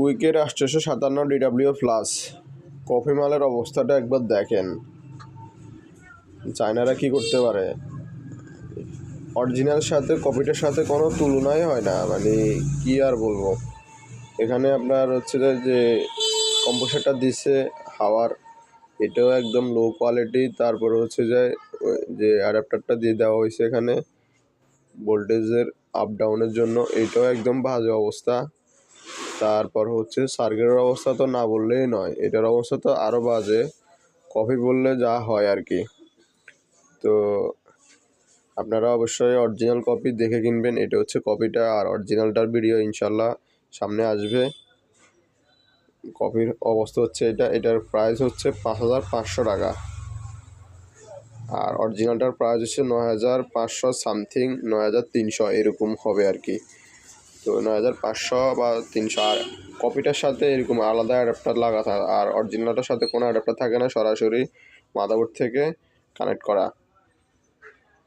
কুইকের 857 DW plus coffee মালের অবস্থাটা একবার দেখেন। চায়নারা কি করতে পারে, অরিজিনাল সাথে কপিটার সাথে কোনো তুলনাই হয় না। মানে কি আর বলবো, এখানে আপনার হচ্ছে যে কম্প্রেসারটা দিচ্ছে হাওয়ার, এটাও একদম লো কোয়ালিটি। তারপরে হচ্ছে যে অ্যাডাপ্টারটা দিয়ে দেওয়া হয়েছে এখানে ভোল্টেজের আপ ডাউনের জন্য, এটাও একদম বাজে অবস্থা। তারপর হচ্ছে সার্কিটের অবস্থা তো না বললেই নয়, এটার অবস্থা তো আরও বাজে। কফি বললে যা হয় আর কি। তো আপনারা অবশ্যই অরিজিনাল কপি দেখে কিনবেন। এটা হচ্ছে কপিটা, আর অরিজিনালটার ভিডিও ইনশাল্লাহ সামনে আসবে। কপির অবস্থা হচ্ছে এটার প্রাইস হচ্ছে 5500 টাকা, আর অরিজিনালটার প্রাইস হচ্ছে 9500 সামথিং, 9300 এরকম হবে আর কি। তো 9500 বা 300। আর কপিটার সাথে এরকম আলাদা অ্যাডাপ্টার লাগা থাকে, আর অরিজিনালটার সাথে কোনো অ্যাডাপ্টার থাকে না, সরাসরি মাদারবোর্ড থেকে কানেক্ট করা।